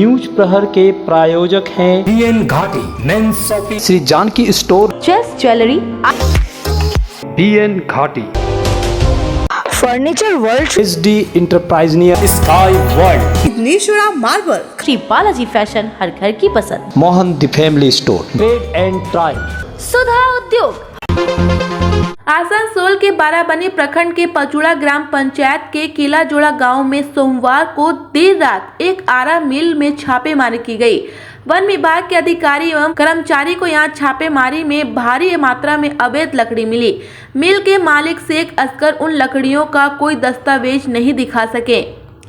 News प्रहर के प्रायोजक हैं बीएन घाटी men's shopping, Shri Janaki store, chess jewellery, BN Ghati, furniture world, SD enterprise near sky world, नेशुरा मार्बल, श्री बालाजी फैशन, हर घर की पसंद, Mohan the family store, trade and try, Sudha Udyog. Asansol के बाराबनी प्रखंड के पचुड़ा ग्राम पंचायत के किला जोड़ा गांव में सोमवार को देर रात एक आरा मिल में छापेमारी की गई। वन विभाग के अधिकारी एवं कर्मचारी को यहां छापेमारी में भारी मात्रा में अवैध लकड़ी मिली। मिल के मालिक शेख असगर उन लकड़ियों का कोई दस्तावेज नहीं दिखा सके।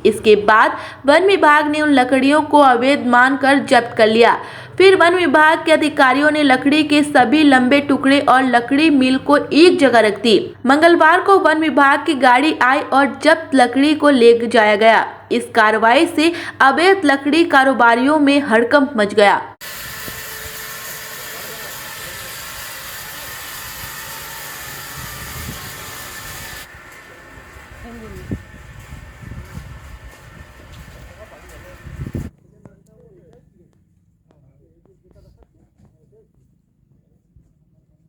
इसके बाद वन विभाग ने उन लकड़ियों को अवैध मानकर जब्त कर लिया। फिर वन विभाग के अधिकारियों ने लकड़ी के सभी लंबे टुकड़े और लकड़ी मिल को एक जगह रख दी। मंगलवार को वन विभाग की गाड़ी आई और जब्त लकड़ी को ले जाया गया। इस कार्रवाई से अवैध लकड़ी कारोबारियों में हड़कंप मच गया।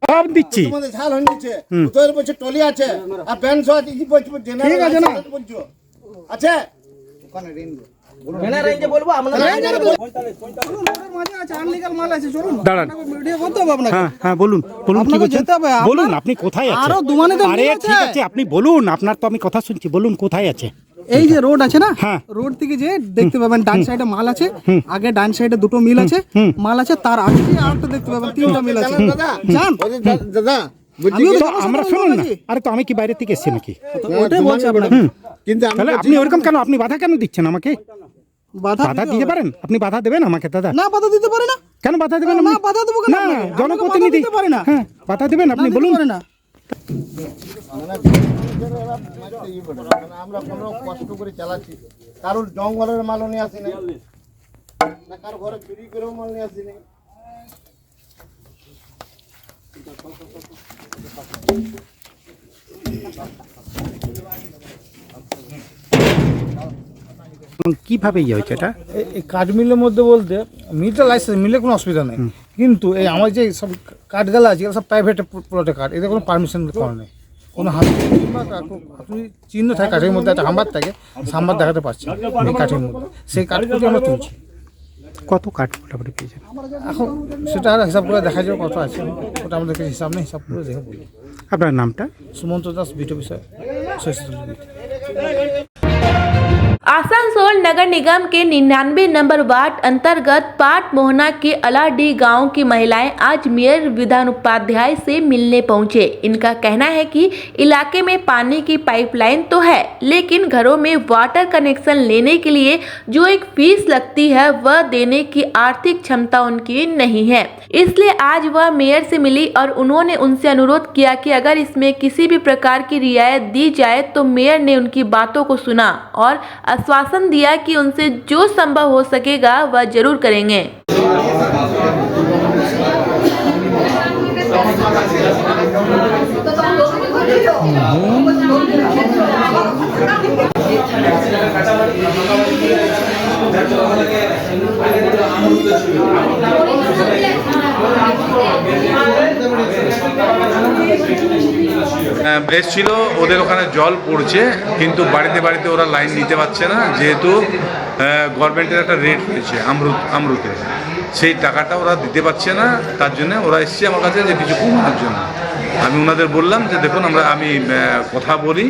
সব দিচ্ছি তোমাদের ঝাল হয়ে নিচ্ছে তোর বলছে টলি আছে আর ব্যান্ড সহ কি বলছো ঠিক আছে না বলছো আছে ওখানে রেঞ্জে বলবো আমরা মাঝে আছে আনলিগাল মাল আছে চলুন দাঁড়ান ভিডিও করতে হবে আপনাকে হ্যাঁ বলুন বলুন কি বলছেন বলুন আপনি কোথায় আছেন আরো দুমানে তো আরে ঠিক আছে আপনি বলুন আপনার তো আমি কথা শুনছি বলুন কোথায় আছে এই যে রোড আছে না রোড থেকে যে দেখতে পাবেন ডান সাইডে মাল আছে আগে ডান সাইডে দুটো মিল আছে মাল আছে তার আগে আরেকটা দেখতে পাবেন তিনটা মিল আছে জান দাদা আমরা শুনুন না আরে তো আমি কি বাইরে থেকে এসেছি নাকি ওটাই বলছি আপনাকে কিন্তু তাহলে আপনি ওরকম কেন আপনি বাধা কেন দিচ্ছেন আমাকে বাধা দিতে পারেন আপনি বাধা দেবেন আমাকে দাদা না বাধা দিতে পারে না কেন বাধা দেবেন না বাধা দেবো কেন না জনপ্রতিনিধি পারে না হ্যাঁ বাধা দেবেন আপনি বলুন না আমরা কোনো কষ্ট করে চালাচ্ছি কারোর জঙ্গলের মাল নিয়ে আসি না কারো ঘরে চুরি করেও মাল নিয়ে আসি না কিভাবে ইয়ে হয়েছে এটা এই কাঠ মিলের মধ্যে বলতে মিলটা লাইসেন্স মিলে কোনো অসুবিধা নেই, কিন্তু এই আমার যে সব কাঠগালা আছে এগুলো সব প্রাইভেট প্লটে কাঠ, এদের কোনো পারমিশন করা নেই। কোনো হাত চিহ্ন থাকে কাঠের মধ্যে, একটা হাম্বার থাকে, হাম্বার দেখাতে পারছি এই কাঠের মধ্যে, সেই কাঠগুলি আমরা তুলছি। কত কাঠ মোটামুটি পেয়েছেন এখন সেটা আর হিসাব করে দেখা যাবে কত আছে, ওটা আমাদের কাছে হিসাব নেই, হিসাব করে দেখে বলি। আপনার নামটা? সুমন্ত দাস, বিটো বিষয়। आसनसोल नगर निगम के 99 नंबर वार्ड अंतर्गत पाट मोहना के अलाडी गांव की महिलाएं आज मेयर विधान उपाध्याय से मिलने पहुंचे। इनका कहना है कि इलाके में पानी की पाइपलाइन तो है, लेकिन घरों में वाटर कनेक्शन लेने के लिए जो एक फीस लगती है वह देने की आर्थिक क्षमता उनकी नहीं है। इसलिए आज वह मेयर से मिली और उन्होंने उनसे अनुरोध किया कि अगर इसमें किसी भी प्रकार की रियायत दी जाए तो मेयर ने उनकी बातों को सुना और आश्वासन दिया कि उनसे जो संभव हो सकेगा वह जरूर करेंगे। বেশ ছিল, ওদের ওখানে জল পড়ছে কিন্তু বাড়িতে বাড়িতে ওরা লাইন নিতে পারছে না, যেহেতু গভর্নমেন্টের একটা রেট রয়েছে আমরুতে, সেই টাকাটা ওরা দিতে পারছে না। তার জন্য ওরা এসছে আমার কাছে যে কিছু কমানোর জন্য। আমি ওনাদের বললাম যে দেখুন আমি কথা বলি,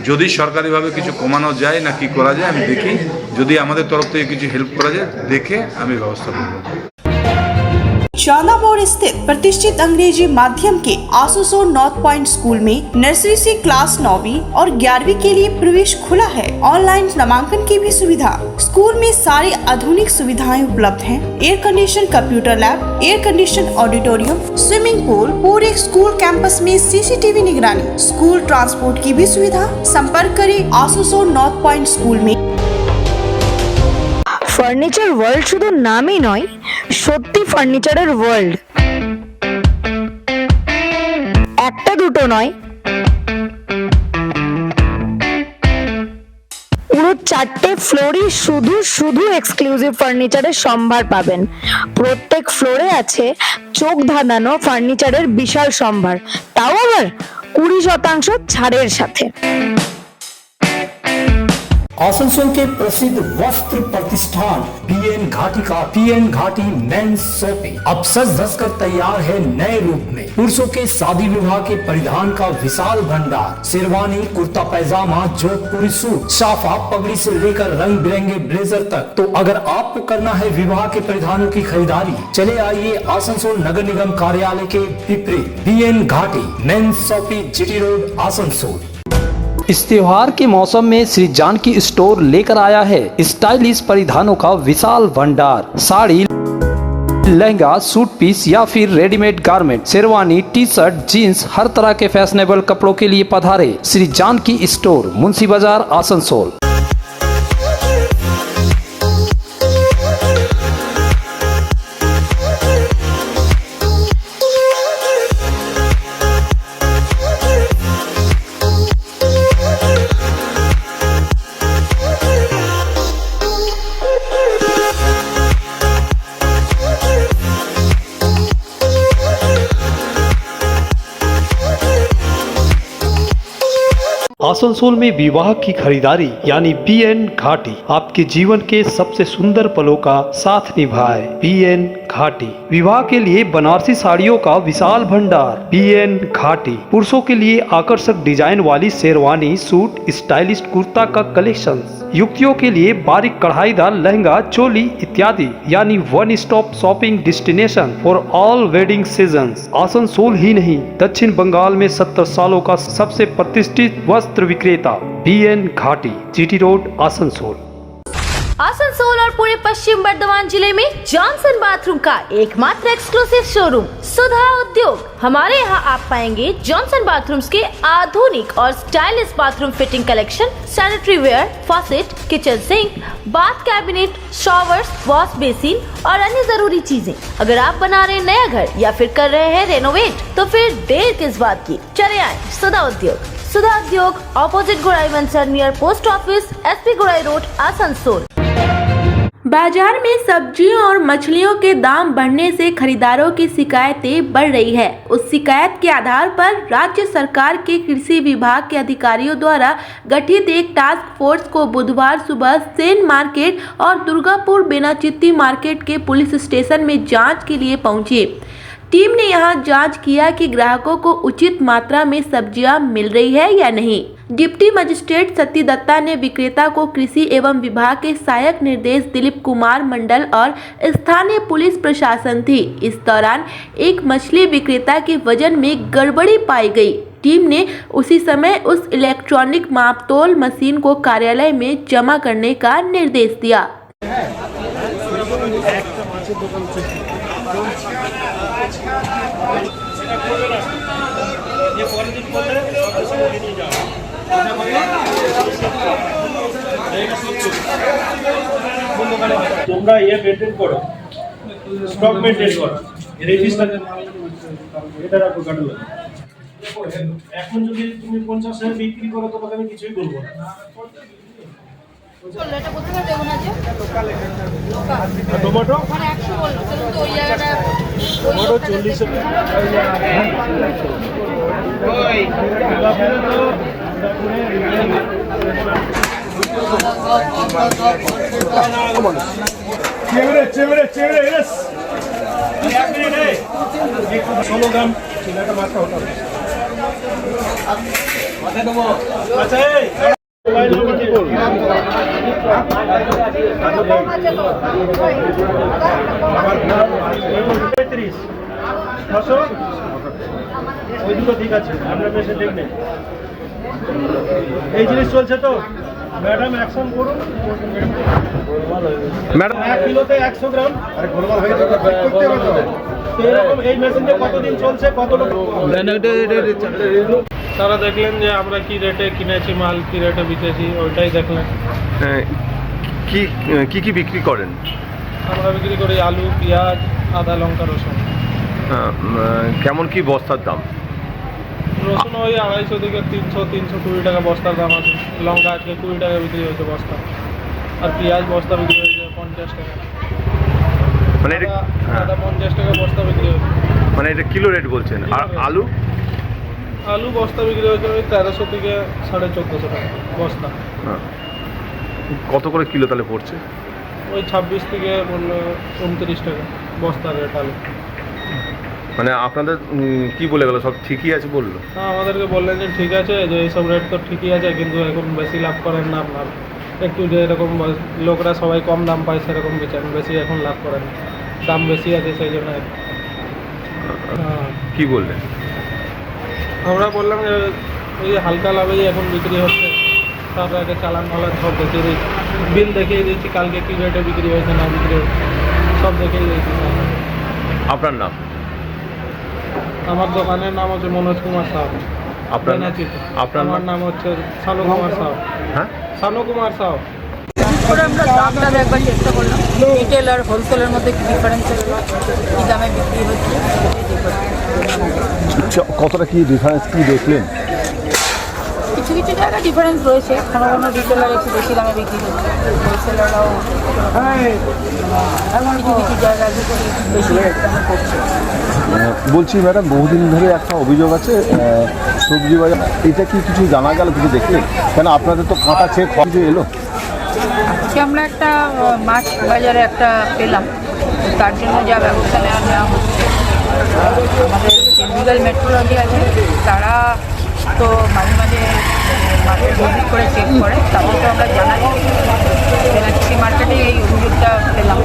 যদি সরকারিভাবে কিছু কমানো যায় না কি করা যায় আমি দেখি, যদি আমাদের তরফ থেকে কিছু হেল্প করা যায় দেখে আমি ব্যবস্থা করব। चांदा मोड़ स्थित प्रतिष्ठित अंग्रेजी माध्यम के आसनसोल नॉर्थ पॉइंट स्कूल में नर्सरी से क्लास 9वीं और 11वीं के लिए प्रवेश खुला है। ऑनलाइन नामांकन की भी सुविधा। स्कूल में सारी आधुनिक सुविधाएं उपलब्ध हैं। Air condition computer lab, air condition auditorium, swimming pool, पूरे स्कूल कैंपस में सीसीटीवी निगरानी, स्कूल ट्रांसपोर्ट की भी सुविधा। संपर्क करें आसनसोल नॉर्थ पॉइंट स्कूल में। ফার্নিচার ওয়ার্ল্ড শুধু নামই নয়, সত্যি ফার্নিচারের ওয়ার্ল্ড। একটা দুটো নয়, পুরো 4টে ফ্লোরই শুধু শুধু এক্সক্লুসিভ ফার্নিচারের সম্ভার পাবেন। প্রত্যেক ফ্লোরে আছে চোখ ধাঁধানো ফার্নিচারের বিশাল সম্ভার, তাও আবার 20% ছাড়ের সাথে। आसनसोल के प्रसिद्ध वस्त्र प्रतिष्ठान बीएन घाटी का बीएन घाटी मेंस शॉपिंग अब सज धज कर तैयार है नए रूप में। पुरुषों के शादी विवाह के परिधान का विशाल भंडार, शेरवानी, कुर्ता पैजामा, जोधपुरी सूट, साफा, पगड़ी से लेकर रंग बिरंगे ब्लेजर तक। तो अगर आपको करना है विवाह के परिधानों की खरीदारी, चले आइए आसनसोल नगर निगम कार्यालय के विपरीत बीएन घाटी men's shopping GT road Asansol. इस त्योहार के मौसम में श्री जानकी स्टोर लेकर आया है स्टाइलिश परिधानों का विशाल भंडार। साड़ी, लहंगा, सूट पीस या फिर readymade garment, sherwani, T shirt, jeans, हर तरह के फैशनेबल कपड़ों के लिए पधारे श्री जानकी स्टोर, मुंशी बाजार, आसनसोल। आसनसोल में विवाह की खरीदारी यानी बीएन घाटी आपके जीवन के सबसे सुंदर पलों का साथ निभाए। बीएन घाटी विवाह के लिए बनारसी साड़ियों का विशाल भंडार। बीएन घाटी पुरुषों के लिए आकर्षक डिजाइन वाली शेरवानी, सूट, स्टाइलिश कुर्ता का कलेक्शन, युवतियों के लिए बारीक कढ़ाईदार लहंगा, चोली इत्यादि, यानी one stop shopping destination for all wedding seasons. Asansol ही नहीं, दक्षिण बंगाल में 70 सालों का सबसे प्रतिष्ठित वस्त्र विक्रेता बीएन घाटी, जीटी रोड, आसनसोल। आसनसोल और पूरे पश्चिम बर्धमान जिले में जॉनसन बाथरूम का एकमात्र एक्सक्लूसिव शोरूम सुधा उद्योग। हमारे यहाँ आप पाएंगे जॉनसन बाथरूम्स के आधुनिक और stylish bathroom fitting collection, sanitary ware, faucet, kitchen sink, bath cabinet, showers, wash basin और अन्य जरूरी चीजें। अगर आप बना रहे हैं नया घर या फिर कर रहे हैं रेनोवेट, तो फिर देर किस बात की, चले आए सुधा उद्योग। सुधा उद्योग ऑपोजिट गुराई मंसर नियर पोस्ट ऑफिस, एसपी गुराई रोड, आसनसोल। बाजार में सब्जियों और मछलियों के दाम बढ़ने से खरीदारों की शिकायतें बढ़ रही है। उस शिकायत के आधार पर राज्य सरकार के कृषि विभाग के अधिकारियों द्वारा गठित एक टास्क फोर्स को बुधवार सुबह सेन मार्केट और दुर्गापुर बेनाचित्ती मार्केट के पुलिस स्टेशन में जांच के लिए पहुंची। टीम ने यहां जांच किया कि ग्राहकों को उचित मात्रा में सब्जियां मिल रही है या नहीं। डिप्टी मजिस्ट्रेट सती दत्ता ने विक्रेता को कृषि एवं विभाग के सहायक निर्देश दिलीप कुमार मंडल और स्थानीय पुलिस प्रशासन थी। इस दौरान एक मछली विक्रेता के वजन में गड़बड़ी पाई गई। टीम ने उसी समय उस इलेक्ट्रॉनिक मापतोल मशीन को कार्यालय में जमा करने का निर्देश दिया। তোমরা মেনটেন করো, স্টক মেনটেন করো, রেজিস্টার এটা রাখো কাটলো। এখন যদি তুমি 50 টাকা বিক্রি করো তোমাকে আমি কিছুই বলবো না। এটা কোথায় দেব না যে টমেটো মানে 100 বললো কিন্তু ওই জায়গাটা টমেটো 40 চেমড়ে এস 1 মিনিট 16 গ্রাম চিনাটা মাত্রা হতো আচ্ছা এই ওই দুটো ঠিক আছে, আপনার পেশে দেখবেন এই জিনিস চলছে তো ম্যাডাম অ্যাকশন করুন। ম্যাডাম 1 কিলোতে 100 গ্রাম আরে গোলমাল হয়ে যাবে করতে হবে তো এরকম এই মেশিনটা কতদিন চলছে কত লোক তারা দেখলেন যে আমরা কি রেটে কিনেছি মাল কি রেটে বিকেছি ওইটাই দেখলেন। কি কি বিক্রি করেন? আমরা বিক্রি করি আলু, পেঁয়াজ, আদা, লঙ্কা, রসুন। কেমন কি বস্তার দাম? রসুন ওই 250 থেকে 320 টাকা বস্তার দাম আছে। লঙ্কা আজকে 20 টাকা বিক্রি হয়েছে বস্তা। আর পেঁয়াজ বস্তা বিক্রি হয়েছে 50 টাকা। মানে এটা আদা 50 টাকা বস্তা বিক্রি হয়েছে। মানে এটা কিলো রেট বলছেন। আর আলু আলু বস্তা বিক্রি হয়েছে ওই 1300 থেকে 1450 টাকা বস্তা। কত করে কিলো তাহলে পড়ছে? ওই 26 থেকে 29 টাকা বস্তা রেট আলু। মানে আপনাদের কি বলে গেল, সব ঠিকই আছে বললো? হ্যাঁ, আমাদেরকে বললেন যে ঠিক আছে, যে এইসব রেট তো ঠিকই আছে, কিন্তু এখন বেশি লাভ করেন না আপনার। একটু যে এরকম লোকরা সবাই কম দাম পায় সেরকম বেচেন, বেশি এখন লাভ করেন না। দাম বেশি আছে সেই জন্য। হ্যাঁ, কি বললেন? আমরা বললাম যে ওই হালকা লাভেই এখন বিক্রি হচ্ছে, তার আগে চালান ফালান সব দেখিয়ে দিচ্ছি, বিল দেখিয়ে দিচ্ছি, কালকে কী রেটে বিক্রি হয়েছে না বিক্রি হয়েছে সব দেখিয়ে দিচ্ছি। আপনার নাম? আমার দোকানের নাম হচ্ছে মনোজ কুমার সাউ। আপনার আমার নাম হচ্ছে শানু কুমার সাউ। হ্যাঁ, শানু কুমার সাউ। আমরা দামটা একবার চেষ্টা করলাম, রিটেল আর হোলসেলের মধ্যে কি ডিফারেন্স কি দামে বিক্রি হচ্ছে। কতটা কি ডিফারেন্স কি দেখলেন? কিছু কিছু জায়গায় ডিফারেন্স রয়েছে, কোনো কোনো রিটেলার একটু বেশি দামে বিক্রি করছে, হোলসেলাররাও কিছু কিছু জায়গায় বেশি দামে করছে। বলছি ম্যাডাম, বহুদিন ধরে একটা অভিযোগ আছে সবজি বাজার, এটা কি কিছু জানা গেল, কিছু দেখলেন? কেন আপনাদের তো কাঁটা চেক কিছু এলো? আজকে আমরা একটা মাছ বাজারে একটা পেলাম, তার জন্য যা ব্যবস্থা নেওয়া হচ্ছে। আমাদের যে লিগাল মেট্রোলজি আছে তারা তো মাঝে মাঝে মার্কেট ভিজিট করে চেক করে, তাদেরকে আমরা জানাই। বেনারসি মার্কেটে এই অভিযোগটা পেলাম,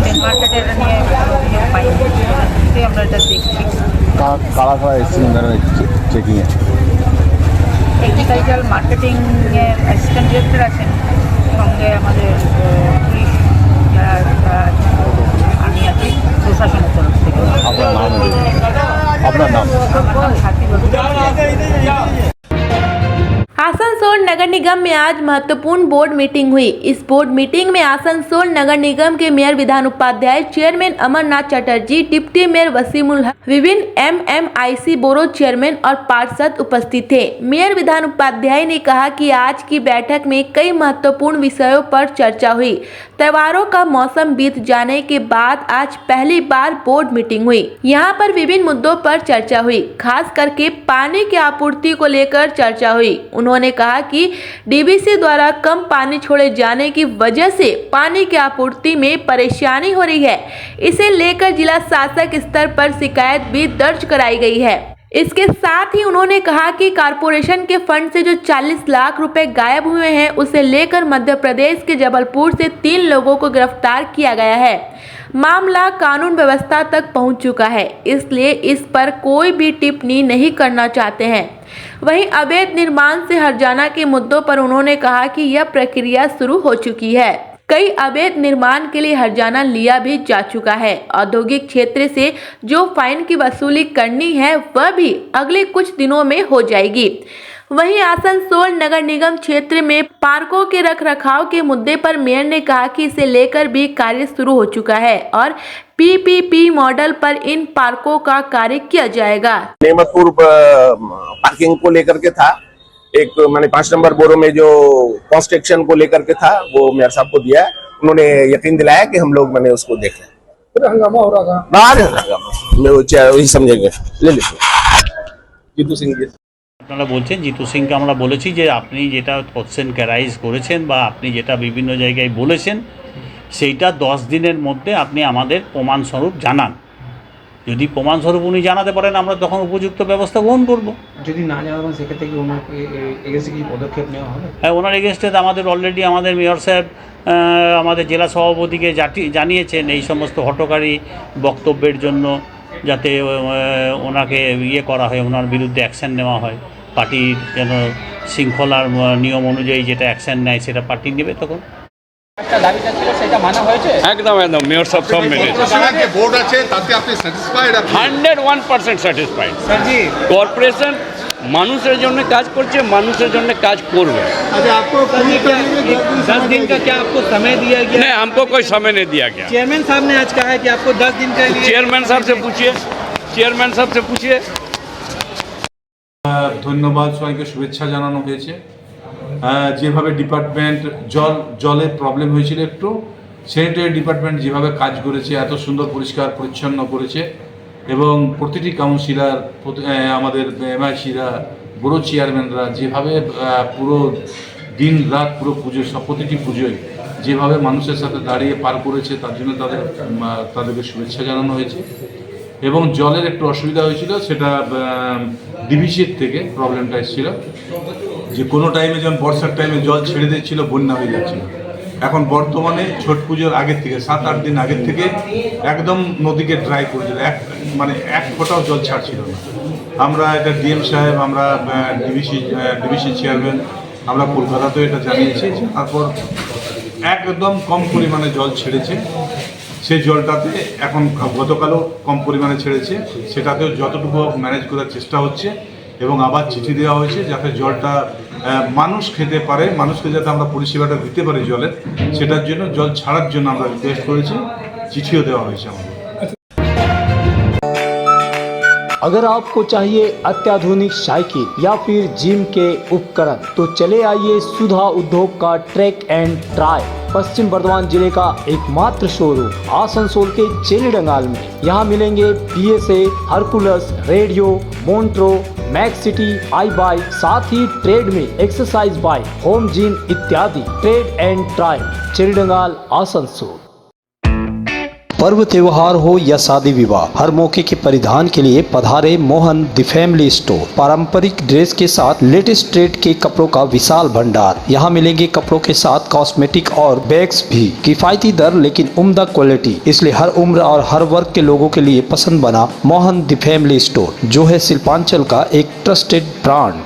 মেন মার্কেটে এটা নিয়ে অভিযোগ পাইনি, আমরা এটা দেখছি। কারা কারা এসেছিলেন চেকিংয়ে? এগ্রিকালচারাল মার্কেটিংয়ের অ্যাসিস্ট্যান্ট ডিরেক্টর আছেন, সঙ্গে আমাদের পুলিশ যারা আমি আছি প্রশাসনের তরফ থেকে। আপনার নাম? आसनसोल नगर निगम में आज महत्वपूर्ण बोर्ड मीटिंग हुई। इस बोर्ड मीटिंग में आसनसोल नगर निगम के mayor Bidhan Upadhyay, chairman Amarnath Chatterjee, deputy mayor Wasimul Haque, विभिन्न MMIC बोरो चेयरमैन और पार्षद उपस्थित थे। मेयर विधान उपाध्याय ने कहा कि आज की बैठक में कई महत्वपूर्ण विषयों पर चर्चा हुई। त्योहारों का मौसम बीत जाने के बाद आज पहली बार बोर्ड मीटिंग हुई। यहाँ पर विभिन्न मुद्दों पर चर्चा हुई, खास करके पानी की आपूर्ति को लेकर चर्चा हुई। उन्होंने कहा कि DBC द्वारा कम पानी छोड़े जाने की वजह से पानी की आपूर्ति में परेशानी हो रही है। इसे लेकर जिला शासक स्तर पर शिकायत भी दर्ज कराई गई है। इसके साथ ही उन्होंने कहा कि कारपोरेशन के फंड से जो 40 लाख रुपए गायब हुए हैं, उसे लेकर मध्य प्रदेश के जबलपुर से 3 लोगों को गिरफ्तार किया गया है। मामला कानून व्यवस्था तक पहुंच चुका है, इसलिए इस पर कोई भी टिप्पणी नहीं करना चाहते हैं। वहीं अवैध निर्माण से हर्जाना के मुद्दों पर उन्होंने कहा कि यह प्रक्रिया शुरू हो चुकी है। कई अवैध निर्माण के लिए हर्जाना लिया भी जा चुका है। औद्योगिक क्षेत्र से जो फाइन की वसूली करनी है वह भी अगले कुछ दिनों में हो जाएगी। वहीं आसनसोल नगर निगम क्षेत्र में पार्कों के रखरखाव के मुद्दे पर मेयर ने कहा कि इसे लेकर भी कार्य शुरू हो चुका है और PPP मॉडल पर इन पार्कों का कार्य किया जाएगा। नेमतपुर पार्किंग को लेकर के था, एक मैंने 5 नंबर बोरो में जो कंस्ट्रक्शन को लेकर के था वो मेयर साहब को दिया। उन्होंने यकीन दिलाया कि हम लोग मैंने उसको देख लिया। हंगामा हो रहा था, वही समझेंगे। ले लीजिए जीतू सिंह जी। আপনারা বলছেন জিতু সিংকে আমরা বলেছি যে আপনি যেটা কোশ্চেন ক্যারাইজ করেছেন বা আপনি যেটা বিভিন্ন জায়গায় বলেছেন সেইটা 10 দিনের মধ্যে আপনি আমাদের প্রমাণস্বরূপ জানান। যদি প্রমাণস্বরূপ উনি জানাতে পারেন আমরা তখন উপযুক্ত ব্যবস্থা গ্রহণ করব। যদি না জানাবেন সেক্ষেত্রে কি ওনাকে এগেন্সটে কি পদক্ষেপ নেওয়া হবে? হ্যাঁ, ওনার এগেনস্টে আমাদের অলরেডি আমাদের মেয়র সাহেব আমাদের জেলা সভাপতিকে জানিয়েছেন এই সমস্ত হঠকারী বক্তব্যের জন্য যাতে ওনাকে করা হয়, ওনার বিরুদ্ধে অ্যাকশান নেওয়া হয়। পার্টির যেন শৃঙ্খলার নিয়ম অনুযায়ী যেটা অ্যাকশান নেয় সেটা পার্টি নেবে। তখন একটা দাবিটা ছিল সেটা মানা হয়েছে? একদম একদম মেয়র সাহেব সব মেনেছে। বোর্ড আছে তাতে আপনি স্যাটিসফাইড? 101% স্যাটিসফাইড। স্যারজি, কর্পোরেশন মানুষের জন্য কাজ করছে, মানুষের জন্য কাজ করবে। अच्छा आपको 10 दिन का क्या आपको समय दिया गया? नहीं, हमको कोई समय नहीं दिया गया। चेयरमैन साहब ने आज कहा है कि आपको 10 दिन के लिए। चेयरमैन साहब से पूछिए। ধন্যবাদ, সবাইকে শুভেচ্ছা জানানো হয়েছে। যেভাবে ডিপার্টমেন্ট জলের প্রবলেম হয়েছিল একটু, স্যানিটারি ডিপার্টমেন্ট যেভাবে কাজ করেছে, এত সুন্দর পরিষ্কার পরিচ্ছন্ন করেছে এবং প্রতিটি কাউন্সিলর, আমাদের এমআইসিরা, বড় চেয়ারম্যানরা যেভাবে পুরো দিন রাত পুরো পুজো, প্রতিটি পুজোয় যেভাবে মানুষের সাথে দাঁড়িয়ে পার করেছে, তার জন্য তাদেরকে শুভেচ্ছা জানানো হয়েছে। এবং জলের একটু অসুবিধা হয়েছিল, সেটা ডিভিসির থেকে প্রবলেমটা এসেছিল যে কোনো টাইমে যেমন বর্ষার টাইমে জল ছেড়ে দিচ্ছিল, বন্যা হয়ে যাচ্ছিল। এখন বর্তমানে ছট পুজোর আগের থেকে 7-8 দিন আগের থেকে একদম নদীকে ড্রাই করে দিল, এক ফোঁটাও জল ছাড়ছিল না। আমরা এটা ডিএম সাহেব, আমরা ডিভিসি চেয়ারম্যান, আমরা কলকাতাতেও এটা জানিয়েছি। তারপর একদম কম পরিমাণে জল ছেড়েছে, সেই জলটাতে এখন গতকালও কম পরিমাণে ছেড়েছে, সেটাতেও যতটুকু ম্যানেজ করার চেষ্টা হচ্ছে এবং আবার চিঠি দেওয়া হয়েছে যাতে জলটা মানুষ খেতে পারে, মানুষকে যাতে আমরা পরিষেবাটা দিতে পারি জলের, সেটার জন্য জল ছাড়ার জন্য আমরা রিকোয়েস্ট করেছি, চিঠিও দেওয়া হয়েছে আমাদের। अगर आपको चाहिए अत्याधुनिक साइकिल या फिर जिम के उपकरण तो चले आइए सुधा उद्योग का ट्रैक एंड ट्राई पश्चिम बर्धमान जिले का एकमात्र शोरूम आसनसोल के चेलीडंगाल में। यहाँ मिलेंगे PSA, Hercules, radio, Montra, Max city, I bike, साथ ही ट्रेड में एक्सरसाइज बाइक, होम जिम इत्यादि। ट्रेड एंड ट्राई चेलीडंगाल आसनसोल। पर्व त्योहार हो या शादी विवाह, हर मौके के परिधान के लिए पधारे मोहन द फैमिली स्टोर। पारंपरिक ड्रेस के साथ लेटेस्ट ट्रेड के कपड़ों का विशाल भंडार। यहाँ मिलेंगे कपड़ों के साथ कॉस्मेटिक और बैग्स भी। किफायती दर लेकिन उम्दा क्वालिटी, इसलिए हर उम्र और हर वर्ग के लोगों के लिए पसंद बना मोहन द फैमिली स्टोर, जो है शिल्पांचल का एक ट्रस्टेड ब्रांड।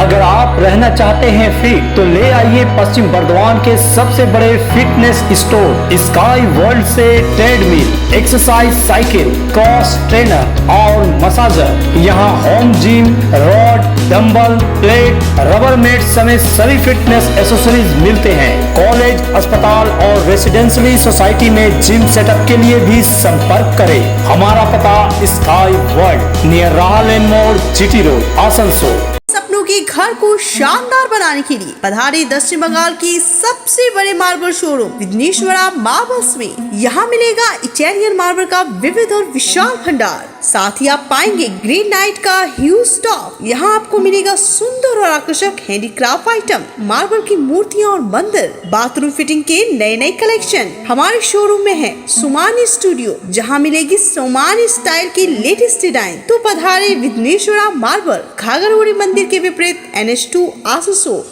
अगर आप रहना चाहते हैं फिट तो ले आइए पश्चिम बर्धमान के सबसे बड़े फिटनेस स्टोर स्काई वर्ल्ड से treadmill, exercise cycle, cross trainer और मसाजर। यहाँ home gym, rod, dumbbell, plate, rubber mat समेत सभी फिटनेस एसेसरीज मिलते हैं। कॉलेज, अस्पताल और रेसिडेंशियली सोसाइटी में जिम सेटअप के लिए भी संपर्क करें। हमारा पता स्काई वर्ल्ड, नियर राहलेन मोड़, GT रोड, आसनसोल। सपनों के घर को शानदार बनाने के लिए पधारे पश्चिम बंगाल की सबसे बड़े मार्बल शोरूम विघ्नेश्वरा मार्बल्स में। यहाँ मिलेगा इटालियन मार्बल का विविध और विशाल भंडार, साथ ही आप पाएंगे ग्रेनाइट का ह्यूज स्टॉक। यहाँ आपको मिलेगा सुंदर और आकर्षक हैंडीक्राफ्ट आइटम, मार्बल की मूर्तियाँ और मंदिर, बाथरूम फिटिंग के नए नए कलेक्शन। हमारे शोरूम में है सोमानी स्टूडियो, जहाँ मिलेगी सोमानी स्टाइल की लेटेस्ट डिजाइन। तो पधारे विघ्नेश्वरा मार्बल, घाघरगुड़ी मंदिर के विपरीत NH2 आसनसोल।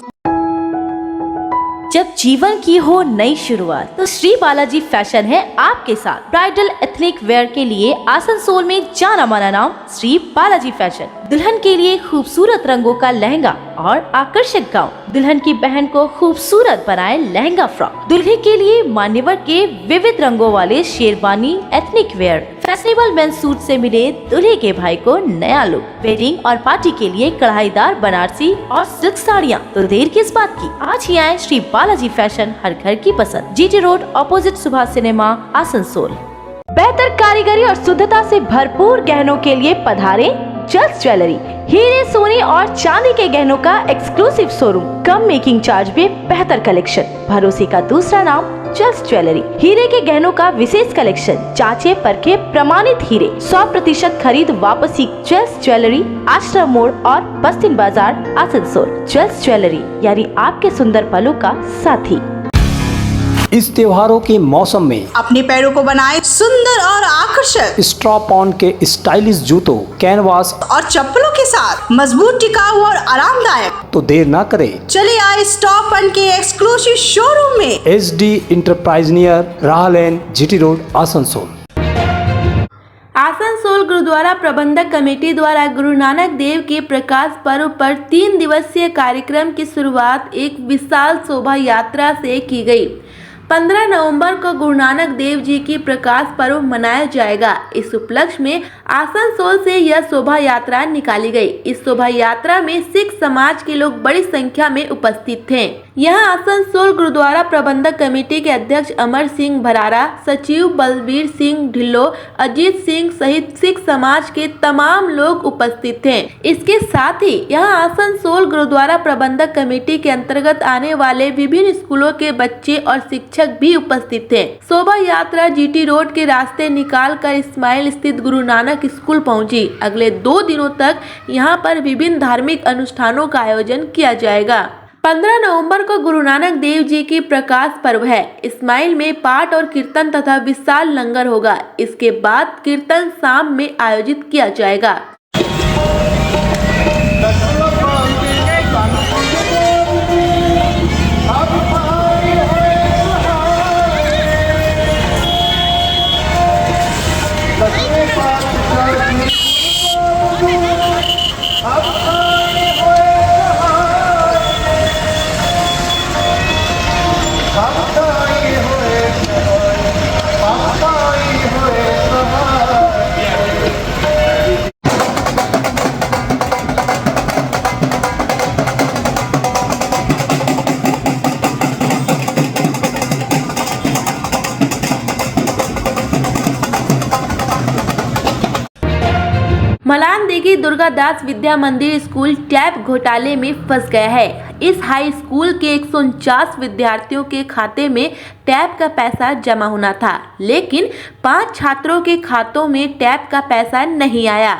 जब जीवन की हो नई शुरुआत तो श्री बालाजी फैशन है आपके साथ। ब्राइडल एथनिक वेयर के लिए आसनसोल में जाना माना नाम श्री बालाजी फैशन। दुल्हन के लिए खूबसूरत रंगों का लहंगा और आकर्षक गाउन, दुल्हन की बहन को खूबसूरत बनाए लहंगा फ्रॉक, दुल्हे के लिए मान्यवर के विविध रंगों वाले sherwani, ethnic wear, fashionable men's suit से मिले दूल्हे के भाई को नया लुक, वेडिंग और पार्टी के लिए कढ़ाईदार बनारसी और सिल्क साड़ियाँ। तो देर किस बात की, आज ही आए श्री बालाजी फैशन, हर घर की पसंद, GT road opposite Subhash cinema, Asansol. बेहतर कारीगरी और शुद्धता से भरपूर गहनों के लिए पधारे जल्स ज्वेलरी। हीरे, सोने और चांदी के गहनों का एक्सक्लूसिव शोरूम, कम मेकिंग चार्ज में बेहतर कलेक्शन, भरोसे का दूसरा नाम जल्स ज्वेलरी। हीरे के गहनों का विशेष कलेक्शन, जांचे परखे प्रमाणित हीरे, 100% खरीद वापसी। जल्स ज्वेलरी, आश्रम मोड़ और बस्तिन बाजार, आसनसोल। जल्स ज्वेलरी यानी आपके सुंदर पलों का साथी। इस त्योहारों के मौसम में अपने पैरों को बनाए सुंदर और आकर्षक स्ट्रॉप ऑन के स्टाइलिश जूतों, कैनवास और चप्पलों के साथ मजबूत, टिकाऊ और आरामदायक। तो देर ना करें, चले आए स्टॉप ऑन के एक्सक्लूसिव शोरूम में, SD इंटरप्राइज नियर राहलेन, GT रोड, आसनसोल। आसनसोल गुरुद्वारा प्रबंधक कमेटी द्वारा गुरु नानक देव के प्रकाश पर्व पर 3 दिवसीय कार्यक्रम की शुरुआत एक विशाल शोभा यात्रा से की गई। 15 नवंबर को गुरु नानक देव जी की प्रकाश पर्व मनाया जाएगा। इस उपलक्ष्य में आसनसोल से यह शोभा यात्रा निकाली गई। इस शोभा यात्रा में सिख समाज के लोग बड़ी संख्या में उपस्थित थे। यहाँ आसनसोल गुरुद्वारा प्रबंधक कमेटी के अध्यक्ष अमर सिंह भरारा, सचिव बलबीर सिंह ढिल्लो, अजीत सिंह सहित सिख समाज के तमाम लोग उपस्थित थे। इसके साथ ही यहाँ आसनसोल गुरुद्वारा प्रबंधक कमेटी के अंतर्गत आने वाले विभिन्न स्कूलों के बच्चे और शिक्षक भी उपस्थित थे। शोभा यात्रा जीटी रोड के रास्ते निकाल कर इस्माइल स्थित गुरु नानक स्कूल पहुंची। अगले 2 दिनों तक यहाँ पर विभिन्न धार्मिक अनुष्ठानों का आयोजन किया जाएगा। 15 नवंबर को गुरु नानक देव जी की प्रकाश पर्व है। इस्माइल में पाठ और कीर्तन तथा विशाल लंगर होगा। इसके बाद कीर्तन शाम में आयोजित किया जाएगा। मलानदेगी दुर्गादास विद्या मंदिर स्कूल टैब घोटाले में फंस गया है। इस हाई स्कूल के 149 विद्यार्थियों के खाते में टैब का पैसा जमा होना था, लेकिन 5 छात्रों के खातों में टैब का पैसा नहीं आया।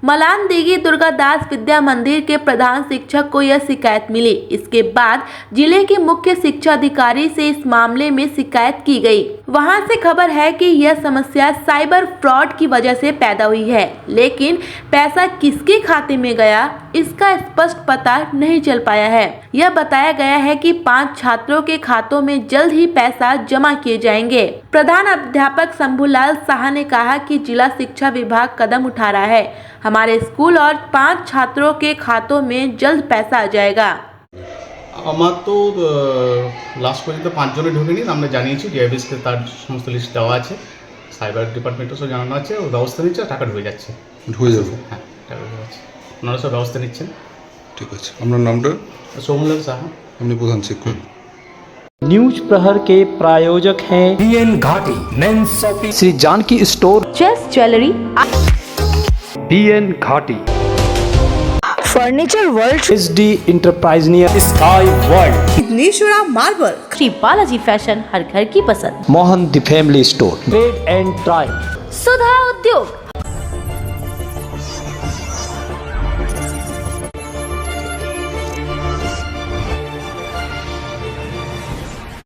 मलानदेगी दुर्गादास विद्या मंदिर के प्रधान शिक्षक को यह शिकायत मिली। इसके बाद जिले के मुख्य शिक्षा अधिकारी से इस मामले में शिकायत की गई। वहां से खबर है कि यह समस्या साइबर फ्रॉड की वजह से पैदा हुई है, लेकिन पैसा किसके खाते में गया इसका स्पष्ट पता नहीं चल पाया है। यह बताया गया है कि 5 छात्रों के खातों में जल्द ही पैसा जमा किए जाएंगे। प्रधान अध्यापक शंभूलाल शाह ने कहा कि जिला शिक्षा विभाग कदम उठा रहा है। हमारे स्कूल और 5 छात्रों के खातों में जल्द पैसा आ जाएगा। আমার তো লাস্ট পর্যন্ত 5 জনে ঢোকেনি, আমরা জানিয়েছি ডিআইবিএসকে তার সমস্ত লিস্ট দেওয়া আছে, সাইবার ডিপার্টমেন্টও সব জানানো আছে, ও ব্যবস্থা নিচ্ছে, টাকা ঢুকে যাচ্ছে। ঢুকে যাবে? হ্যাঁ, টাকা ঢুকে যাচ্ছে, ওনারা সব ব্যবস্থা নিচ্ছেন। ঠিক আছে, আপনার নামটা? सोमलाल साहा। আপনি প্রধান শিক্ষক। न्यूज प्रहर के प्रायोजक हैं बीएन घाटी men's shopping, Shri Janaki store, chess jewellery, BN Ghati, furniture world, SD enterprise near sky world, Siddheshwara marble, Shri Balaji fashion, हर घर की पसंद, Mohan the family store, trade and try, Sudha उद्योग,